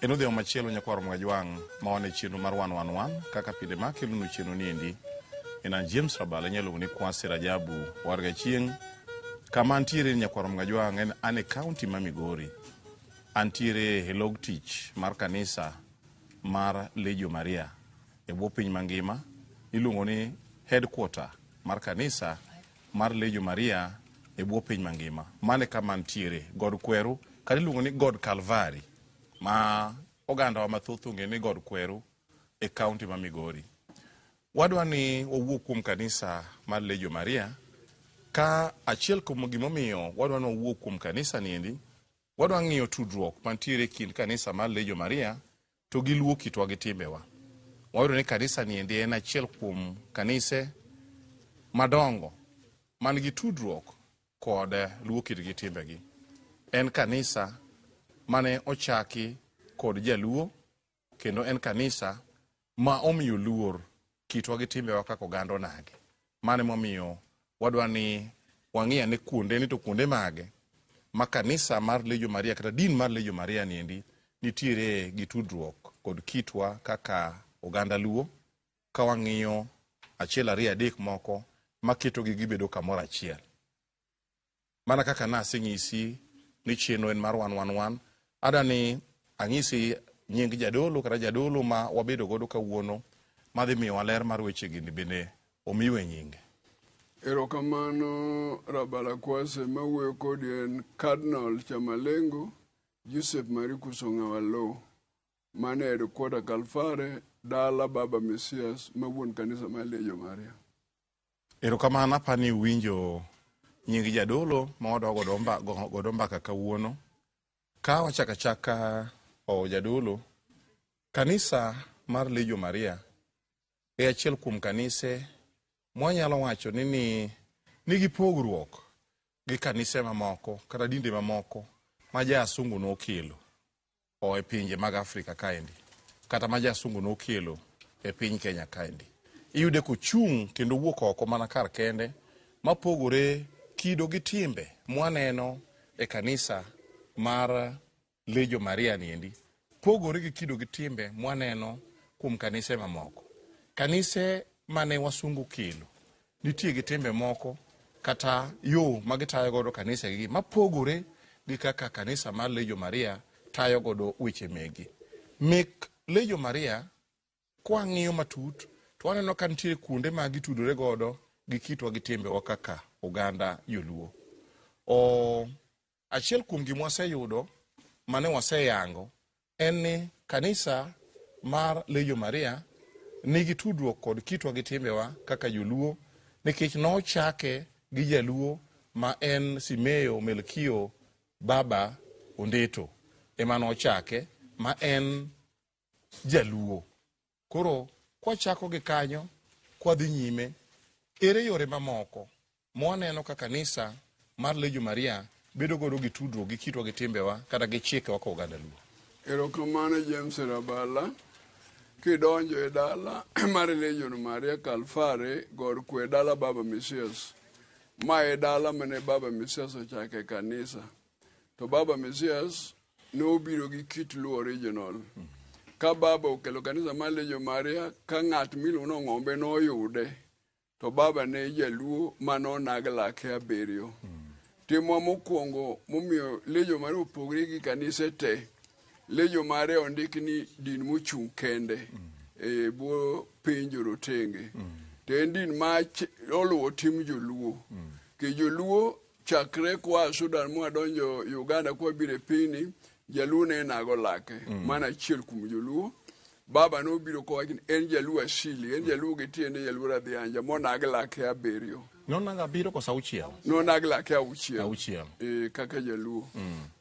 Eno dheo machielo nyakwaro mwajwang' mawane chino mar 111 kaka pile makelu no chino niendi. Ena James Rabala nyalo ni kwasi Rajabu warga chieng' kama antiere nyakwaro mwajwang' en ane county ma Migori. Antiere helog tich mar kanisa mar Legio Maria e bwo piny mangima. Iluongo ni headquarter mar kanisa mar Legio Maria e bwo piny mangima. Mane kama antiere God Kweru kadi iluongo ni God Calvary ma oganda wa mathoth onge ni God Kweru e county ma Migori. Wadwa ni wawuok kuom kanisa mar Legio Maria ka achiel kuom gimomiyo wadwa ni wawuok kuom kanisa niendi. Wadwa ng'iyo tudruok mantiere kind kanisa mar Legio Maria to gi luwo kitwa gi timbewa. Wayudo ni kanisa niendi en achiel kuom kanise madongo man gi tudruok kod luwo kit gi timbegi. En kanisa mane ochaki kod jaluo kendo en kanisa ma omiyo luor kitwa gi timbewa kaka oganda onage. Mane momiyo wadwa ni wang'iya ne kuonde ni to kuonde mage ma kanisa mar Legio Maria kata din mar Legio Maria niendi nitiere gi tudruok kod kitwa kaka oganda luo ka wang'iyo achiel ariyo adek moko maketo gi gibedo kamoro achiel. Mana kaka naseng'isi ni cheno en mar 111 adani ang'isi nying jadolo kata jadolo ma wabedo godo kawuono madhi miyo waler mar weche gini bende omiwe nyinge. Erokamano Rabala Kwase mawuoyo kodi en Cardinal Chamalengo Joseph Maricus Ong'awalo mane headquarter Calvary dala Baba Mesias mawuon kanisa mar Legio Maria. Erokamano apani winjo nying jadolo ma wadwa godo mbaka kawuono. Ka wachaka jadolo kanisa mar Legio Maria e achiel kuom kanise mwanyalo wacho ni nigi pogruok gi kanise mamoko kata dinde mamoko ma jasungu nokelo e pinje mag Afrika kaendi kata ma jasungu nokelo e piny Kenya kaendi. Iyude kochung' kendo wuok oko mana kar kende mapogore kido gi timbe mwaneno e kanisa mar Legio Maria niendi pogore gi kido gi timbe mwaneno kuom kanise mamoko. Kanise mane wasungu kelo nitie gi timbe moko kata yo magitayo godo kanisa gi mapogore gi kaka kanisa mar Legio Maria tayo godo weche megi. Mek Legio Maria kwa ng'iyo matut to waneno ka nitie kuonde ma gitudore godo gi kitwa gi timbewa kaka oganda joluo. Achiel kuom gima waseyudo mane waseyango en ni kanisa mar Legio Maria nigi tudruok kod kitwa gi timbewa kaka joluo nikech nochake gi jaluo ma en Simeyo Melkio Baba Ondeto ema nochake ma en jaluo. Koro kwa chako gi kanyo kwa dhi nyime ere yore mamoko mwaneno ka kanisa mar Legio Maria bedo godo gi tudruok gi kitwa gi timbewa kata gi chike wako oganda luo. Erokamano James Rabala kidonjo e dala mar Legio Maria Calvary God Kwe dala Baba Mesias ma e dala mane Baba Mesias ochake kanisa to Baba Mesias nobiro gi kit luo original ka Baba okelo kanisa mar Legio Maria ka ng'at miluongo ng'ombe noyude to Baba ne jaluo manonag lake abiriyo. Timwa mokwongo momiyo Legio Maria opogore gi kanise te. Legio Maria ondiki ni din mochung' kende e bwo piny jorotenge. To en din ma oluwo tim joluo. Ke joluo chakre kwa Sudan mwadonjo Uganda kwa bire pini jaluo ne nago lake. Mana achiel kuom joluo. Baba nobiro kowacho ni en jaluo asili, en jaluo gi tiende jaluo radhianja monag lake abiriyo. Nonaga abiriyo kosa auchiel? Nonag lake auchiel. Kaka jaluo.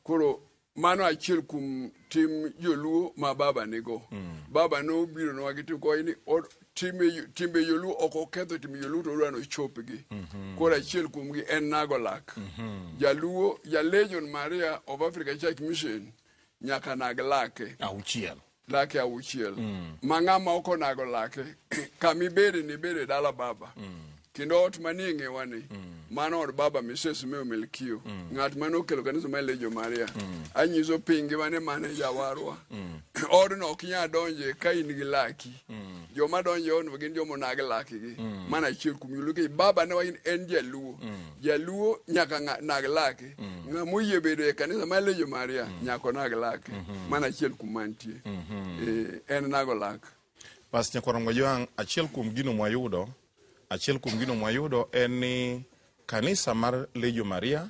Koro mano achiel kuom tim joluo ma Baba nigo. Baba nobiro nowagiti kowacho ni timbe joluo ok oketho timbe joluo to odwa nochopgi. Koro achiel kuomgi en nago lak. Jaluo, Legio Maria of Africa Church Mission nyaka nag lake lake auchiel. Mang'ama oko nago lake kamibede ni bede dala Baba. Kendo ot manie ng'ewani mano od baba Mrs. Meo Melkio ng'at mane okelo kanisa mar Legio Maria anyiso pingi mane mane jawarwa odno ok nya donje ka in gi laki joma donje odno gin joma nag laki gi mana achiel kuom yulugi baba ne wain en jaluo nyaka nag laki ng'amo yie bedo e kanisa mar Legio Maria nyaka nag laki mana achiel kuom mantie en nago lak. Pas nyakwaro Mwajwang, achiel kuom gino mwayudo en ni kanisa mar Legio Maria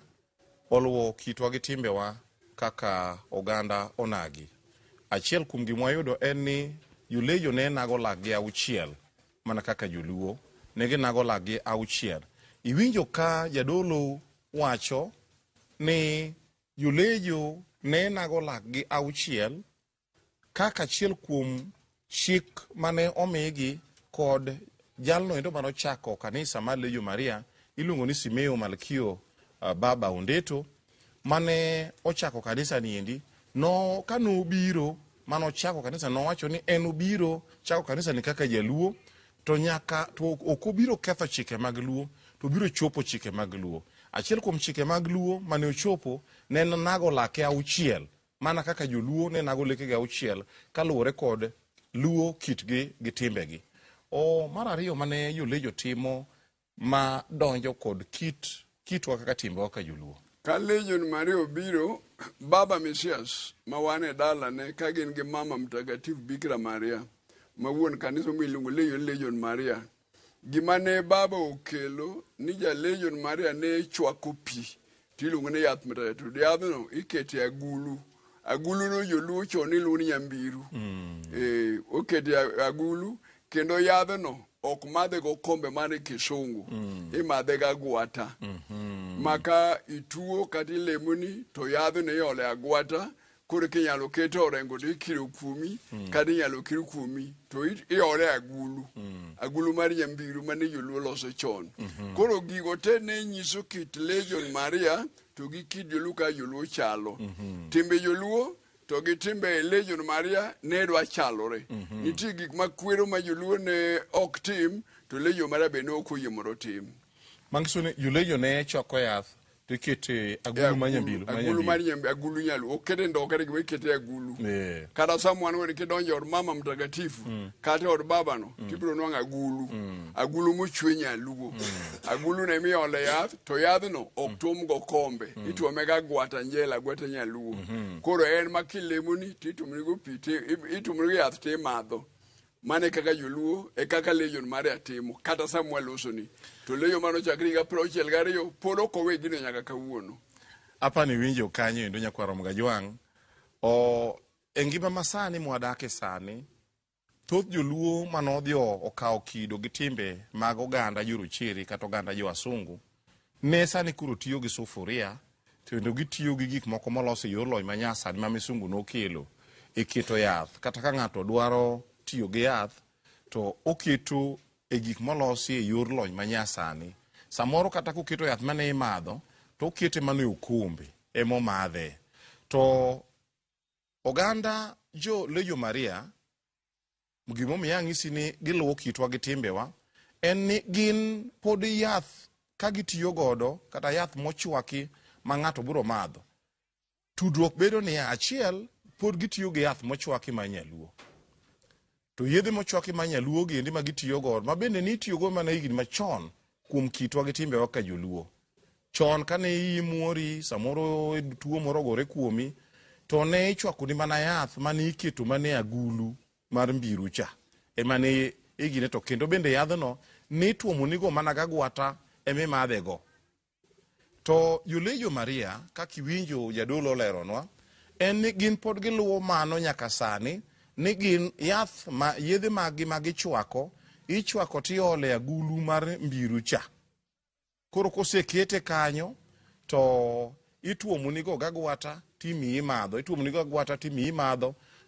oluwo kitwa gi timbewa kaka oganda onagi. Achiel kuom gima wayudo en ni Julegio ne nago lak gi auchiel mana kaka joluo ne ginago lak gi auchiel. Iwinjo ka jadolo wacho ni Julegio ne nago lak gi auchiel kaka achiel kuom chik mane omigi kod jalno endo mano chako kanisa mar Legio Maria iluongo ni Simeo Malkio Baba Ondeto mane ochako kanisa niendi no kano biro mano chako kanisa no wacho ni en obiro chako kanisa ni kaka jaluo to nyaka to okobiro ketho chike mag luo to biro chopo chike mag luo. Achiel kuom chike mag luo mane ochopo ne nago lake auchiel mana kaka joluo ne nago leke gi auchiel kaluwore kod luo kitgi gi timbegi. Mar ariyo mane Julegio timo ma donjo kod kitwa kaka timbewa ka joluo. Ka Legio Maria obiro baba Mesias ma wan e dala ne ka gin gi mama mtakatifu Bikira Maria ma wuon kanisa miluongo Legio Maria gima ne baba okelo ni ja Legio Maria ne chwako pi tiluongo ni yath mtakatifu yadhno ikete agulu no joluo chon iluongo ni nyambiru okete agulu kendo yadhno ok madhe go kombe mane kisungu imadhe ga gwata maka ituo kati lemoni to yadhno iole agwata koro kinyalo keto orengo di kiro kuomi kadi nyalo kiro kuomi to iole agulu mar nyambiru mane joluo loso chon koro gigo te ne nyiso kit Legio Maria to gi kit joluo ka joluo chalo timbe joluo to gi timbe Legio Maria ne dwa chalore nitie gik makwero ma joluo ne ok tim to Legio Maria be ne ok oyie mondo tim. Mangiso ni Julegio ne choko yath to ikete agulu mar nyambiru agulu nyalo okete ndo kare gima ikete agulu kada someone when kidonjo od mama mtakatifu kata od baba no tibiro nwang agulu mochwe nyaluo agulu ne mi ole yath to yadhno ok tum go kombe ituome ga gwata nyaluo koro en makilemoni titumri go pite itumri yath te madho mane kaka joluo e kaka Legio Maria timo kata Samuel usoni to Legio mano chakri ga prochiel gariyo podo kowe gino nyaka kawuono. Apa ni winjo kanyo endo nyakwaro Mwajwang engima masani mwadake sani thoth joluo manodhio okawo kido gi timbe mag oganda joruchiri kata oganda jo asungu ne sani kuro tiyo gi sufuria kendo gitiyo gi gik moko molos e yor lony manyasani ma misungu nokelo e keto yath kata ka ng'ato dwaro tiyo gi yath to oketo e gik molosi e yor lony manyasani samoro kata koketo yath mane imadho to okete mane okombe emo madhe to oganda jo Legio Maria gimomiyo ang'isi ni giluwo kitwa gi timbewa en ni gin pod yath ka gitiyo godo kata yath mochwaki ma ng'ato biro madho tudruok bedo ni achiel pod gitiyo gi yath mochwaki ma nyaluo to yedhe mochwaki ma nyaluo gindi ma gitiyo godo ma bende ni itiyo go mana higni machon kuom kitwa gi timbewa ka joluo chon kane imuori samoro tuo moro gore kuomi to ne ichwako ni mana yath mane iketo mane agulu mar mbiru cha mane igine to kendo bende yadhno ni tuomonigo mana gagwata mimadhego to Julegio Maria kakiwinjo jadolo leronwa en ni gin pod giluwo mano nyaka sani ni gin yath ma yedhe magi magichwako ichwako tiole agulu mar mbiru cha koro kosekete kanyo to ituomonigo gagwata timiyi madho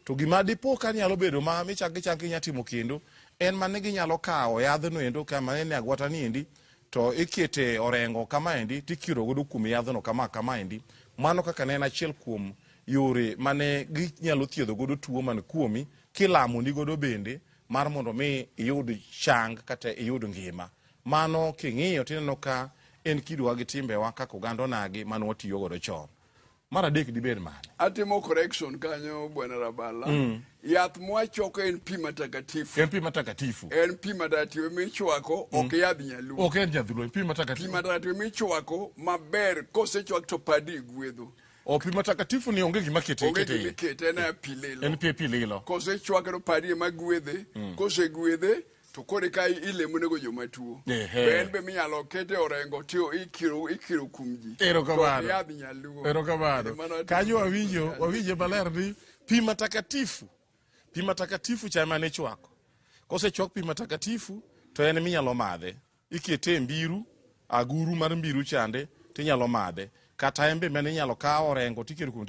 to gima dipo ka nyalo bedo ma michak inyatimo kendo en mane ginyalo kawo yadhno endo kama ne agwata niendi to ikete orengo kama endi tikiro godo kuom yadhno kama endi mano kaka ne en achiel kuom yore mane ginyalo thiedho godo tuo man kuomi kilamo ni godo bende mar mondo mi iyud chang kata iyud ngima mano king'iyo tineno ka en kidwa gi timbewa kaka oganda onagi mane watiyo godo chon. Mar adek dibed mane? Atimo correction kanyo Bwana Rabala. Yath mwachoko en pi matakatifu. En pi matakatifu. En pi matakatifu michwako ok yadh nyaluo. Ok en jadhluo, en pi matakatifu. Pi matakatifu michwako maber kosechwak to padi gwedho. O pi matakatifu ni onge gima kete Onge gima kete en pi lilo. En pi lilo. Kosechwak to padi magwedhe, kosegwedhe to kore ka ilemo nego joma tuo. Ben be minyalo kete orengo tio ikiro kumji. Ero kamano. Yadh nyaluo. Ero kamano. Kanyo wawinjo maler ni pi matakatifu. Pi matakatifu chama ne chwako. Kosechwak pi matakatifu to en minyalo madhe. Ikete mbiru, aguru mar mbiru chande tinyalo madhe. Kata embe mane inyalo kawo orengo tikiro kuom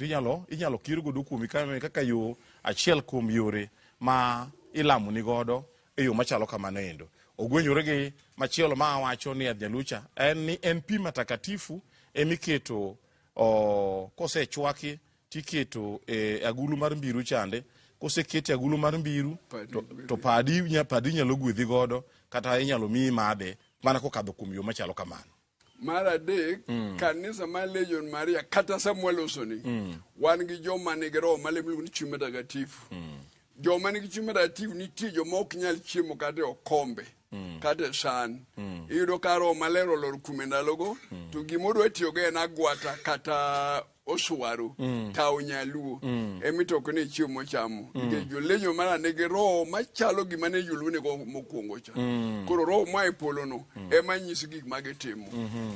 inyalo kiro godo kuom kaka yo achiel kuom yore ma ilamo ni godo e yo machalo kamano endo. Ogwenyore gi machielo ma wacho ni adjalucha en pi matakatifu emiketo kosechwaki tiketo agulu mar mbiru chande. Kosekete agulu mar mbiru to padi nyalo gwedhi godo kata inyalo mi madhe mana kokadho kuom yo machalo kamano. Mar adek, kanisa mar Legion Maria kata Samuel Osoni, wan gi joma nigi roho malemo ni chuny matakatifu. Joma nigi chuny matakatifu nitie joma ok nyal chiemo kata e okombe, kata e san. Iyudo ka roho maler olor kuome ndalogo, to gimodwa tiyogo en agwata kata oswaro, tawo nyaluo, emitoko ne chiemo mochamo. Nikech jo-Legion Maria nigi roho machalo gima ne joluo nego mokwongo cha. Koro roho ma e polo no ema nyiso gik ma gitimo.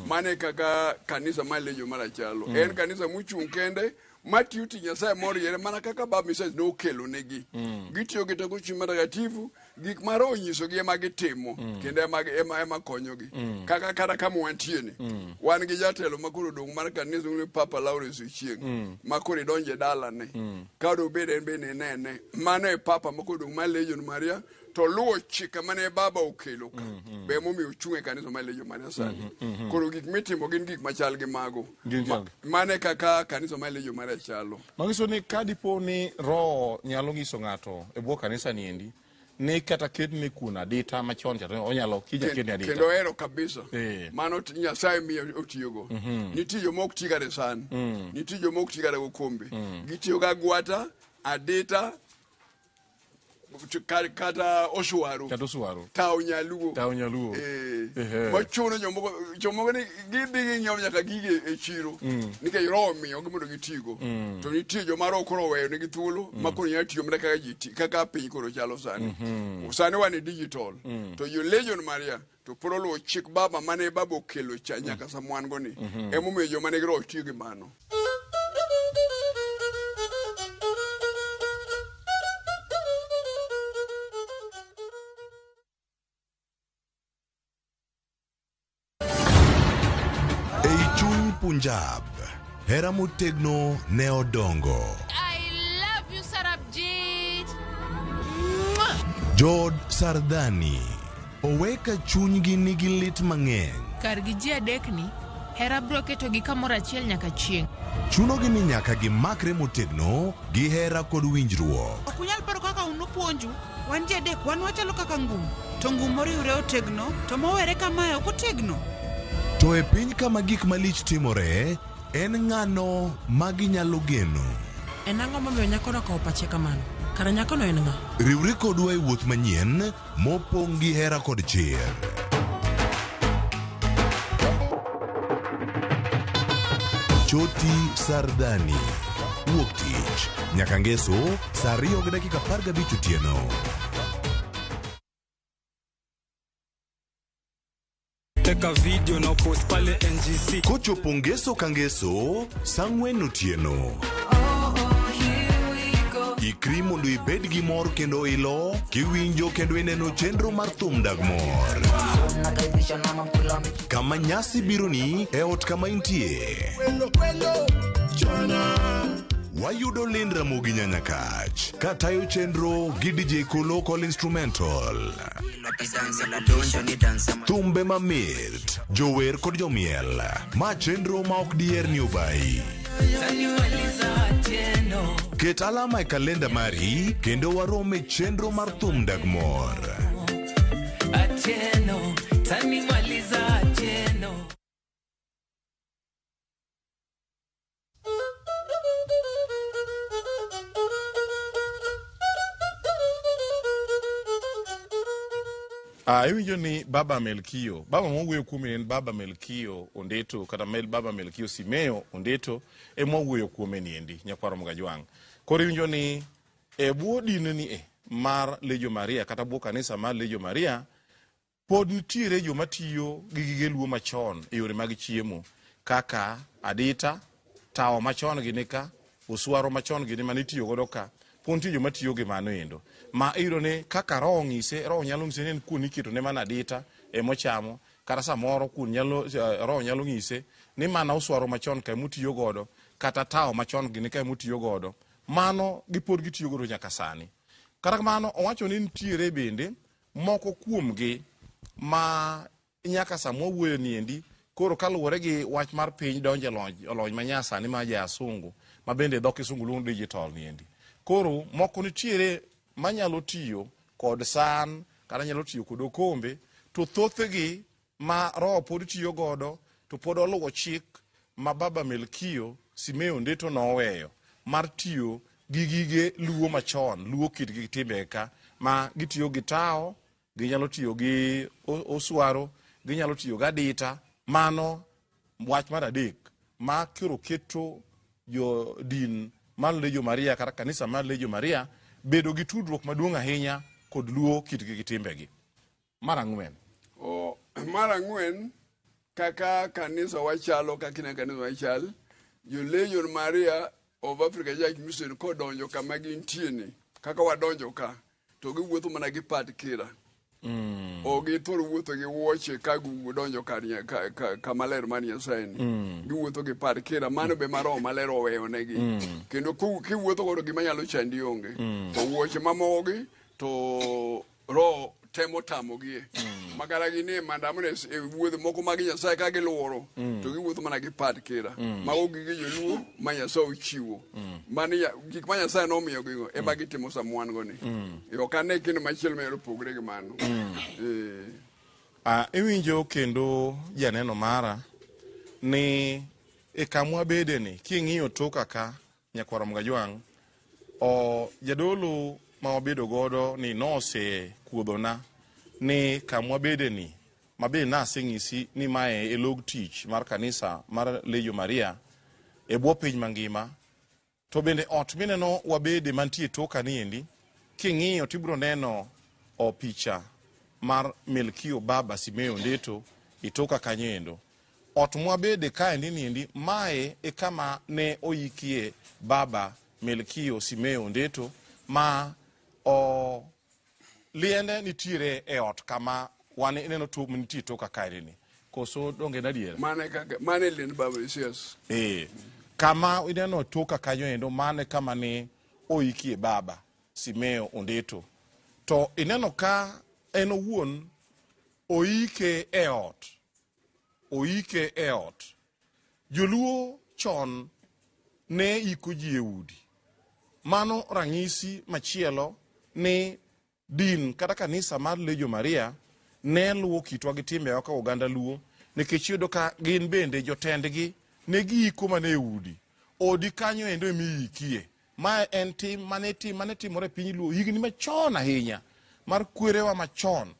Mane kaka kanisa mar Legion Maria chalo. En kanisa mochung' kende matiyo tich Nyasaye moriere mana kaka Baba Misasi nokelo negi. Gitiyo gi teko chuny matakatifu, gik ma roho nyisogi ema gitimo, kendo ema konyogi. Kaka kata kama wantieni, wan gi jatelo makoro dong' mar kanisa ni Papa Lawrence Ochieng, makoro idonje dalane. Ka dobed en be nene, mano e Papa makoro dong' mar Legion Maria, to luwo chike mane Baba okelo ka. Be momiyo ochung' e kanisa mar Legion Maria sani. Koro gik mitimo gin gik machal gi mago. Mane kaka kanisa mar Legion Maria chalo. Magiso ni kadipo ni roho nyalo nyiso ng'ato e bwo kanisa ni endi, ni kata ket ni kuna dita machon cha onyalo kija kene adita. Kendo ero kabisa. Mano Nyasaye miyo otiyogo. Nitie joma ok ti kare san. Nitie joma ok ti kare okombe. Gitiyo ga gwata, adita, kata oswaro. Tawo nyaluo. Machuno jomoko ni gidhi ging'iewo nyaka gige e chiro. Nikech roho miyo mondo gitigo. To nitie joma roho koro oweyo negi thuolo makoro nyalo tiyo mana kaka piny koro chalo sani. Sani wan e digital. To jo-Legion Maria to poro luwo chik Baba mane Baba okelo cha nyaka samwan go ni. Emomiyo joma nigi roho tiyo gi mano. Punjab, hera motegno ne odongo. I love you, Sarabjit. Jod Sardani, oweka chunygi nigi lit mang'eny. Kargi ji adekni, hera bro keto gi kamoro achiel nyaka chieng'. Chunogi ni nyaka gimakre motegno gi hera kod winjruok. Ok unyal paro kaka unupuonju, wan ji adek wan wachalo kaka ngum. To ngum moriwre otegno, to mowere kamae ok otegno. To e piny kama gik malich timore, en ng'ano ma ginyalo geno. En ang'o momiyo nyakono okawo pache kamano? Kara nyakono en ng'a? Riwri kodwa e wuoth manyien mopong' gi hera kod chir. Choti Sardani, wuok tich nyaka ngeso saa 2:15 otieno. Teka video na post pale NGC. Kochopo ngeso ka ngeso, saa 4 otieno. Ikri mondo ibed gi mor kendo ilo, kiwinjo kendo ineno chenro mar thum dag mor. Kama nyasi bironi e ot kama intie. Wayudo Lind Ramogi Nyanyakach, katayo chenro gi DJ Local Instrumental. Thumbe mamit, jower kod jomiel, ma chenro ma ok diher ni obayi. Ket alama e kalenda mari, kendo warome chenro mar thum dag mor. Iwinjo ni Baba Melkio. Baba mwuyo kume en Baba Melkio Ondeto, kata Baba Melkio Simeo Ondeto, mwuyo kume niendi, nyakwaro Mgajwang. Koro iwinjo ni buo dini ni mar Legio Maria, kata buo kanisa mar Legio Maria, pod nitiere joma tiyo gi gige luo machon e yore mag chiemo, kaka adita, tawo machon gi nika, uswaro machon gi ma nitiyo godo ka, ponti joma tiyo gi mano endo. Ma iro ne kaka roho ng'ise, roho nyalo ng'ise ni kuon iketo ne mana adita mochamo, kata samoro kuon roho nyalo ng'ise ni mana uswaro machon ka mutiyo godo, kata tawo machon gi nika mutiyo godo. Mano gipod gitiyo godo nyaka sani. Kata kamano owacho ni nitiere bende moko kuomgi ma nyaka samo wuoyo niendi, koro kaluwore gi wach mar piny donje lony manyasani ma jasungu, ma bende dhok kisungu luongo digital niendi. Koro moko nitiere manyalo tiyo kod san, kata nyalo tiyo kod okombe, to thothegi ma roho pod tiyo godo, to pod oluwo chik ma Baba Melkio Simeo Ondeto noweyo mar tiyo gi gige luo machon, luo kitgi gi timbe ka, ma gitiyo gi tawo, ginyalo tiyo gi oswaro, ginyalo tiyo gi adita. Mano wach mar adek ma kiro keto jo din mar Legio Maria, kata kanisa mar Legio Maria bedo gi tudruok maduong' ahinya kod luo kitgi gi timbegi. Mar ang'wen, mar ang'wen, kaka kanisa wachalo, kaka kanisa wachal, jo Legio Maria of Africa Church Mission kodonjo kama gintieni, kaka wadonjo ka, to giwuotho mana gi pad kira. O githoro wuotho gi wuoche ka donjo kama ler mar Nyasaye ni. Giwuotho gi pad kira, mano be mar roho maler oweyo negi. Kendo kiwuotho godo gima nyalo chandi onge. To wuoche mamogi to roho temo tamogie. Makara gini mandamune wuotho moko mag Nyasaye ka giluoro, to giwuotho mana gi pad kira. Mago gige joluo ma Nyasaye ochiwo. Mani gik ma Nyasaye nomiyo gigo ema gitimo samwan go ni. Yo kane kendo machielo mero pogre gi mano. Iwinjo kendo janeno mara ni kamwa bede ni king'iyo toka ka nyakwaro Mgajwang, jadolo ma wabedo godo ni nose kuodhona ni kamwa bede ni mabe nase ng'isi ni mae log tich mar kanisa mar Legio Maria e bwo piny mangima. To bende ot mineno wabede mantie toka ni endi, king'iyo tibro neno picha mar Melkio Baba Simeo Ondeto itoka kanyendo. Ot mwabede kaendi niendi, mae kama ne oyikie Baba Melkio Simeo Ondeto, ma liende nitiere e ot kama wane ineno tu nitie toka kaendi ni. Koso donge nadier? Mane liend Baba Mesias. Kama ineno toka kanyendo, mane kama ne oyikie Baba Simeo Ondeto. To ineno ka en owuon oike e ot. Oike e ot. Joluo chon ne iko ji e udi. Mano rang'isi machielo ni din kata kanisa mar Legio Maria ne luwo kitwa gi timbe ka oganda luo, nikech yudo ka gin bende jotendgi ne giiko mane e udi. Odi kanyo endo emiikie. Ma en tim mane timore piny luo higni machon ahinya, mar kwerewa machon.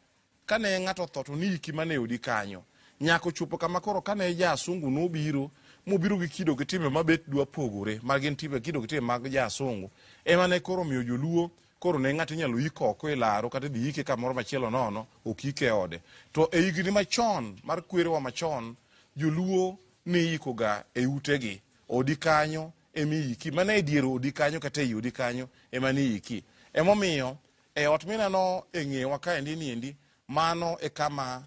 Kane ng'ato tho to niiki mane odi kanyo. Nyako chopo kama koro kane jasungu nobiro, mobiro gi kido gi timbe mabet dwa pogore, mar gin timbe kido gi timbe mag jasungu, ema ne koro miyo joluo koro ne ng'ato inyalo yiko oko e laro, kata dhi yike kamoro machielo nono, ok yike ode. To e higni machon mar kwerewa machon, joluo ne yikoga e utegi. Odi kanyo emiyiki, mana e dier odi kanyo kata e odi kanyo ema ne yiki. Emomiyo e ot mineno e ng'ewa kaendi niendi, mano kama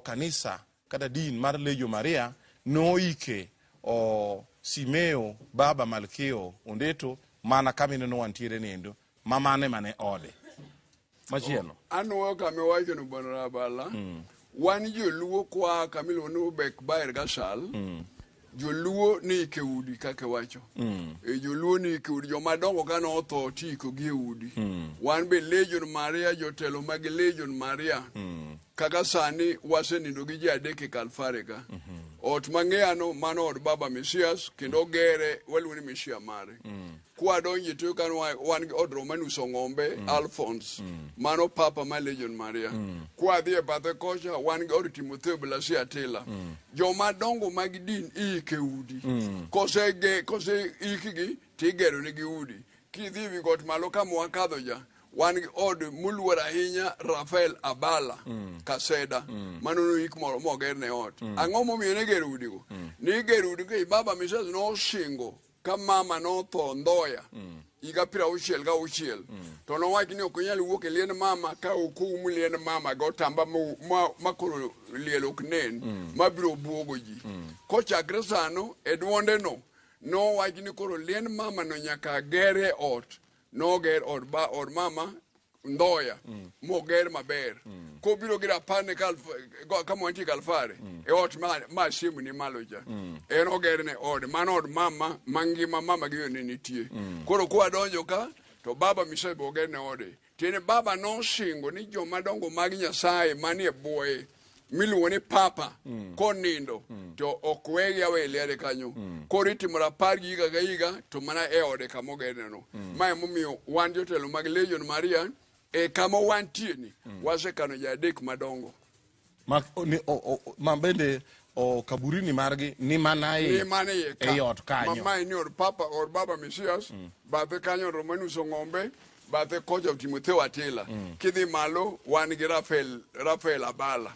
kanisa kata din mar Legio Maria noike Simeo Baba Melkio Ondeto, mana kama ineno wantiere niendo, mane ode. Machielo. Anuo kame wacho no Bwana Rabala. Wan joluo kwa kamilo no bek baer gashal. Joluo ni ke udi kake wacho. Joluo ni ke udi jomadongo kano otho tiko gi udi. Wan be Legio Maria jotelo mag Legio Maria. Kaka sani wasenindo gi ji adek Kalfare ka. Ot mang'eyano mano od Baba Mesias kendo gere waluoni Mesia mare. kwa donje to kan wan odro manuso ng'ombe Alphonse mano papa ma Legion Maria kwa dhie bathe kocha wan od Timotheo Blasi Atila joma dongo mag din ike udi kose ikigi tigero ni gi udi kidhi wi got malo kama wakadho ja wan od muluor ahinya Rafael Abala Kaseda mano ik moro moger ne ot ang'o momiyo ne gero udi go ni gero udi ke baba Mrs. no shingo ka mama no tho Ndoya iga pira uchiel ga uchiel to no wach ni ok nyal wuok e lien mama ka okumu lien mama go tamba makoro liel ok nen mabiro buogo ji kochakre sano e duonde no wach ni koro lien mama no nyaka gere ot no ger od mama Ndoya moger maber ko biro gira pane kama wanti kalfare e ot ma simu ni maloja en oger ne od mano od mama mangima mama giyo ne nitie koro kwa donjo ka to baba Misebe oger ne ode tiene baba no shingo ni joma dongo mag Nyasaye manie boye miluwo ni papa konindo to okwegi aweliare kanyo koro itimora par gi higa ga higa to mana e ode kama oger ne no mae momiyo wan jotelo mag Legion Maria e kama wantie ni wasekano jadek madongo ma bende kaburini margi ni mana e ot kanyo mama ni or papa or baba Mesias bathe kanyo Romanus ng'ombe bathe kocha Timotheo Atila kidhi malo wan gi Rafael Abala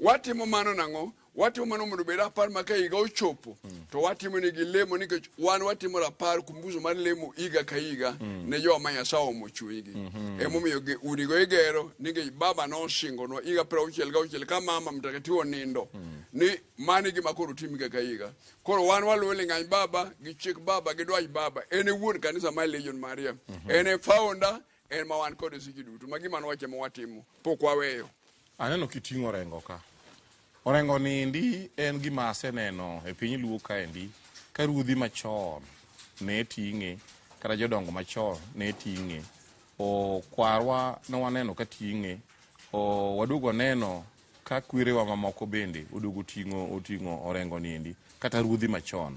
watimo mano nang'o watimo mano mondo bed apar ma ka higa ochopo to watimo ni gi lemo nikech wan watimo rapar kumbuso mar lemo higa ka higa ne joma Nyasaye omochuyigi emomiyo udigo igero nikech baba no shingo no higa 66 ka mama mtakatifu nindo ni mani gi makoro timi higa ka higa koro wan waluwe ng'any baba gi chik baba gi dwach baba ene wuon kanisa mar Legion Maria ene founder en ma wan kod siki duto magi man wache mo watimo pok waweyo aneno kiting'o orengo ka orengo ni ndi en gima aseneno e piny luo kaendi ka ruodhi machon ne ting'e kata jodongo machon ne ting'e kwarwa ne waneno ka ting'e waduogo neno ka kwerewa mamoko bende oduogo oting'o orengo niendi kata ruodhi machon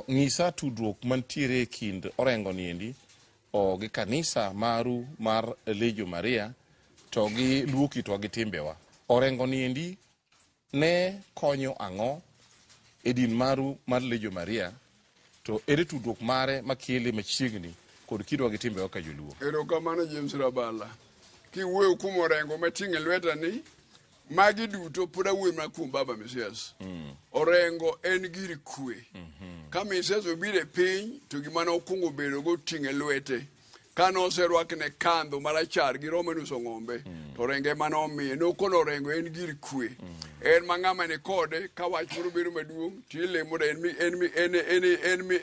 ng'isa tudruok mantiere e kind orengo niendi gi kanisa maru mar Legio Maria to gi luo kitwa gi timbewa orengo niendi ne konyo ang'o e din maru mar Legio Maria to ere tudruok mare makele machiegni kod kidwa gi timbewa ka joluo erokamano James Rabala kiwuoyo kuom orengo mating'e lweta ni magi duto pod awuoyo mana kuom baba Mesias orengo en gir kwe ka Mesias obiro e piny to gima ne okwongo bedo go ting'e lwete ka noserwakne kandho marachar gi Romanus ng'ombe to orengo ema nomiye nokono orengo en gir kwe en ma ng'ama ni kode ka wach moro bedo maduong' tilemo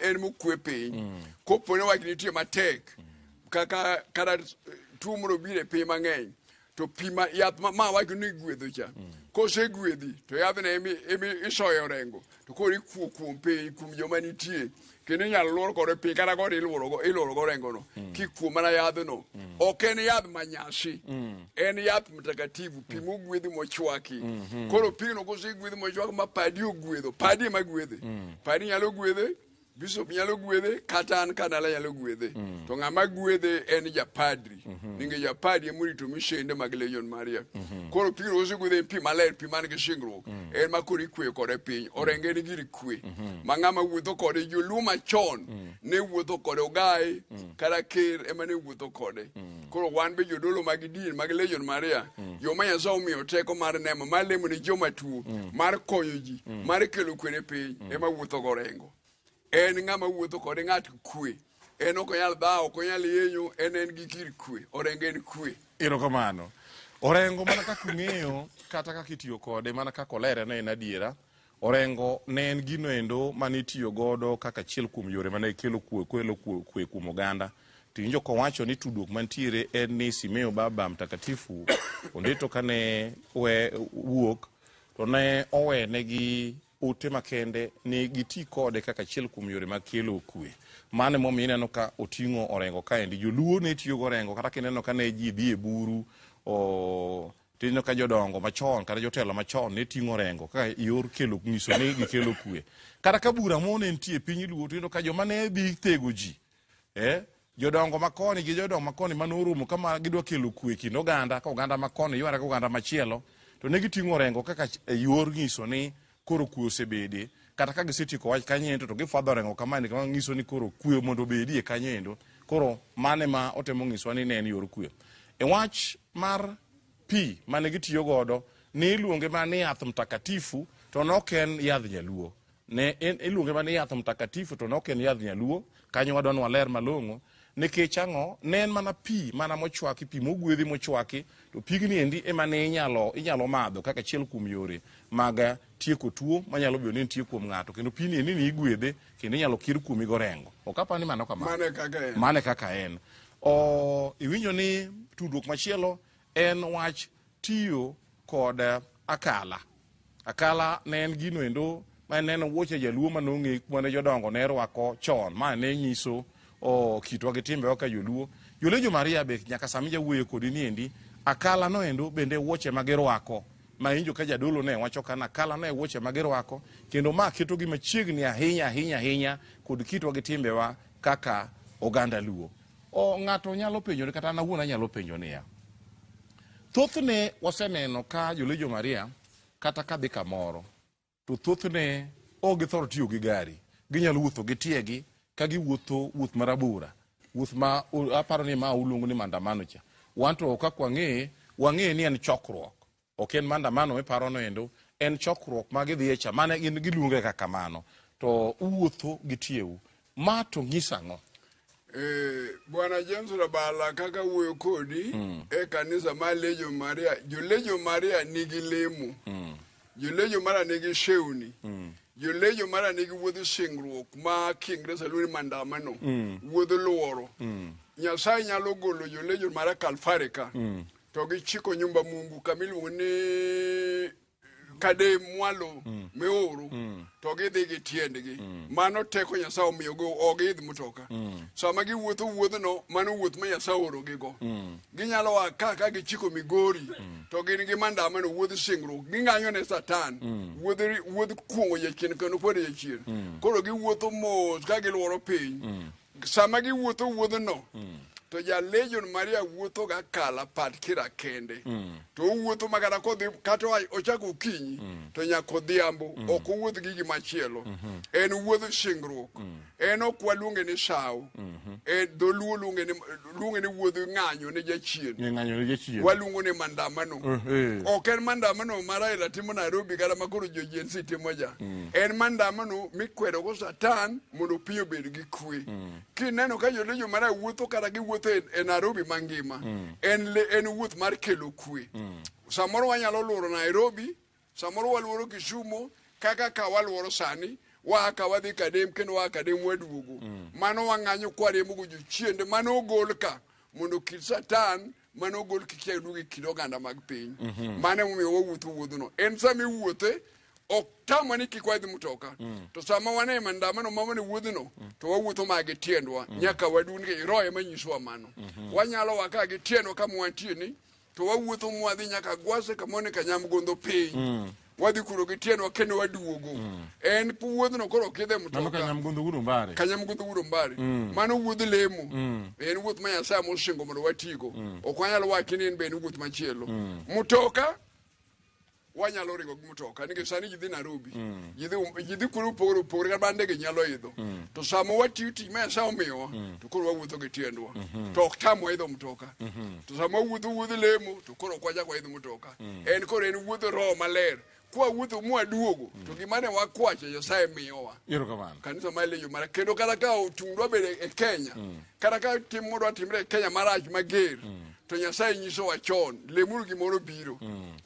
en mokwe piny kopone wach nitie matek kaka tuo moro biro e piny mang'eny to pima yath ma wach ni gwedho cha kosegwedhi to yadhne emi isoyo orengo to koro ikuo kuom piny kuom joma nitie kendo inyalo luor kode piny kata kod iloro go orengo no kikuo mana yadhno ok en yadh manyasi en yath mtakatifu pi mogwedhi mochwaki koro pigno kosegwedhi mochwaki ma padi ogwedho padi ema gwedhe padi nyalo gwedhe bishop nyalo gwedhe kata an kanala nyalo gwedhe to ng'ama gwedhe en japadri ninge japadri emorito mishende mag Legion Maria koro pigno osegwedhe pi maler pi man gi shingruok en ma koro ikwe kode piny orenge ni giri kwe ma ng'ama wuotho kode joluo machon ne wuotho kode ogaye kata ker ema ne wuotho kode koro wan be jodolo mag din mag Legion Maria joma Nyasaye omiyo teko mar nemo mar lemo ni joma tuo mar konyo ji mar kelo kwe ne piny ema wuotho gorengo en ng'ama wuotho kode ng'at kwe en ok nyal dhawo ok nyal yenyo en gi kir kwe orengo en kwe erokamano orengo mana kaka ung'eyo kata kaka itiyo kode mana kaka olere ne en adiera orengo ne en gino endo mane itiyo godo kaka achiel kuom yore mane kelo kwe kuom oganda tinjo kowacho ni tudruok mantiere en ni Simeo baba mtakatifu ondito kane wuok to ne owenegi ute makende ni giti kode kaka achiel kuom yore mag kelo kwe mane momiyo ineno ka oting'o orengo kaendi joluo ne tiyo gorengo kata kineno ka ne ji dhi e buru tineno ka jodongo machon kata jotelo machon ne ting'o orengo kaka yor kelo ng'iso ni gikelo kwe kata ka bura mo ne nitie piny luo tineno ka joma ne dhi thego ji jodongo makoni gi jodongo makoni manorumo kama gidwa kelo kwe kind oganda ka oganda makoni yware ka oganda machielo to ne giting'o rengo kaka yor nyiso ni koro kwe osebede kata ka gisetieko wach kanyendo to gifwadho rengo kamani kama nyiso ni koro kwe mondo obedie kanyendo koro mane ma otemo nyiso ni ne en yor kwe e wach mar pi mane gitiyo godo ne iluonge mani yath mtakatifu to noken yadh nyaluo ne iluonge mani yath mtakatifu to noken yadh nyaluo kanyo wadon waler malong'o nikech ang'o ne en mana pi mana mochwaki pi mogwedhi mochwaki to pigni endi ema ne inyalo madho kaka achiel kuom yore mag tieko tuo manyalo bedo ni nitie kuom ng'ato kendo pi ni endi ni igwedhe kendo inyalo kir kuomi gorengo ok aparo ni mano kamano mane kaka en iwinjo ni tudruok machielo en wach tiyo kod akala ne en gino endo ma neno wuoche jaluo manong'e kuone jodongo ne rwako chon ma ne nyiso kitwa gi timbewa ka joluo jolejo Maria be nyaka sami jawuoyo kodi ni endi akala no endo bende wuoche magirwako ma injo ka jadolo ne wacho kana akala no e wuoche magirwako kendo ma keto gi machiegni ahinya kod kitwa gi timbewa kaka oganda luo ng'ato nyalo penjo kata na wuona nyalo penjo niya thothne waseneno ka jolejo Maria kata kadhi kamoro to thothne githoro tiyo gi gari ginyalo wuotho gi tiegi ka giwuotho wuoth marabora wuoth ma aparo ni ma uluongo ni mandamano cha wanto ka wang'e ni en chokruok ok en mandamano miparo no endo en chokruok ma gidhie cha mane giluonge kaka mano to uwuotho gi tieu ma to ng'isang'o Bwana James Rabala kaka wuoyo kodi kanisa ma Legio Maria jolejo Maria nigi lemo jolejo Maria nigi shewni jolejo Maria nigi wuodh singruok ma Kiingereza luongo ni mandamano wuodh luoro Nyasaye nyalo golo jolejo Maria Kalfare ka to gichiko nyumba Mungu kamiluongo ni kade mwalo meoro to gidhi gi tiendgi mano teko Nyasaye omiyo go ogidh mutoka sama giwuotho wuodhno mano wuoth ma Nyasaye oro gigo ginyalo wa kaka gichiko Migori to gin gi mandamano wuodh singruok ging'anyo ne Satan wuodh kuongo jachien kendo pod jachien koro giwuotho mos ka giluoro piny sama giwuotho wuodhno to jalejo Maria wuotho ga kala pat kira kende to wuotho magara kodhi kata ochako kinyi to nyaka odhiambo ok wuoth gi machielo en wuodh singruok en okwa luonge ni sawo dholuo luonge ni wuodh ng'anyo ne jachien waluongo ni mandamano ok en mandamano ma Raila timo Nairobi kata makoro jojensi timo ja en mandamano mikwedo go Satan mondo piny obed gi kwe kineno ka jolejo Maria wuotho kata giwuotho e Nairobi mangima en wuoth mar kelo kwe samoro wanyalo luoro Nairobi samoro waluoro Kisumu kaka ka waluoro sani ka wadhi kadem kendo kadem waduogo mano wang'anyo kwaremo go jochiende mano ogol ka mondo kit Satan mano ogol kikia dugi kid oganda mag piny mane momiyo wawuotho wuodhno en sami wuothe ok tamani kik wadhi mutoka to sama wane mandamano mamane wuodhno to wawuotho magi tiendwa nyaka wadunge roye manyisowa mano wanyalo waka gi tiendwa kama wantie ni to wawuotho mwadhi nyaka gwase kamone kanyamgodho piny wadhi kuro gi tiendwa kendo waduogo en wuodhno koro kidhe mutoka kanyamgodho uro mbari mano wuodh lemo en wuoth ma Nyasaye mosingo mondo watigo ok wanyalo wachi ni en be en wuoth machielo mutoka wanyalo ringo gi mutoka nikech sani ji dhi Nairobi ji dhi kuro pogore ka ndege nyalo idho to sama watiyo tich ma Nyasaye omiyowa to koro wawuotho gi tiendwa to ok tamwa idho mutoka to sama wuodh lemo to koro ok wachak waidho mutoka en koro en wuodh Roho Maler kwa wuotho mwaduogo to gimane wakwache Nyasaye miyowa kanisa ma Legio Maria kendo kata ka tungwa bede e Kenya kata ka timodwa timre e Kenya marach mager to Nyasaye nyiso wa chon lemuru gimoro biro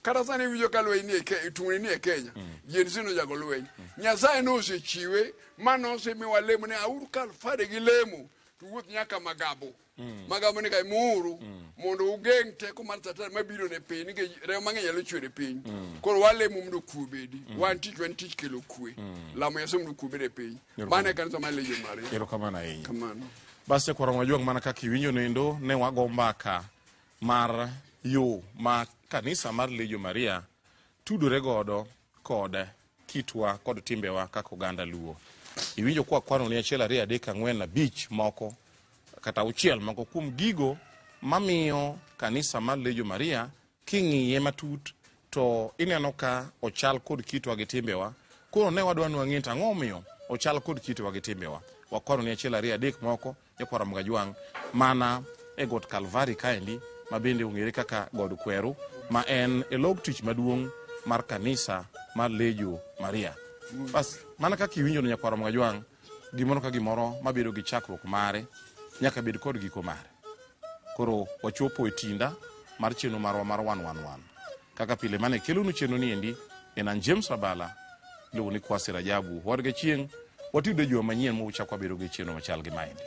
kata sani winjo ka lweny ni tungni ni e Kenya jensi no jago lweny Nyasaye no osechiwe mano osemiwa lemo ne auru Kalfare gi lemo to wuoth nyaka Magabo ni kai muru mondo ugeng teko mar Satan mabiro ne piny nikech remo mang'eny nyalo chwere piny koro walemo mondo kwe bedi wan tich kelo kwe lamo Nyasaye mondo kwe bede piny mane kanisa ma Legio Maria erokamano ahinya kamano basi kwa Ramogi mana kaka iwinjo nendo ne wago mbaka mar yo ma kanisa mar Legio Maria tudore godo kod kitwa kod timbewa kaka oganda luo iwinjo kwa kwano ni 1 2 3 4 5 moko kata uchiel moko kuom gigo mamiyo kanisa mar Legio Maria king'iye matut to ineno ka ochal kod kitwa gi timbewa. Koro ne wadwa nwang'e ang'o omiyo ochal kod kitwa gi timbewa. Wakwaro ni achiel ariyo adek moko nyakwaro mga jwang' mana e got Kalvari kaendi ma bende ong'ere kaka god kweru ma en e log tich maduong' mar kanisa mar Legio Maria. Bas mana kaka iwinjo no nyakwaro mga jwang', gimoro ka gimoro mabedo gi chakruok mare nyaka bed kod giko mare. Koro wachopo e tinda mar chenro marwa mar 111 kaka pile mane kelonu chenro ni endi en an James Rabala luwo ni Kwasi Rajabu. Wadga chieng' watudo juma manyien mo uchakwa biro gi chenro machal gi maendi.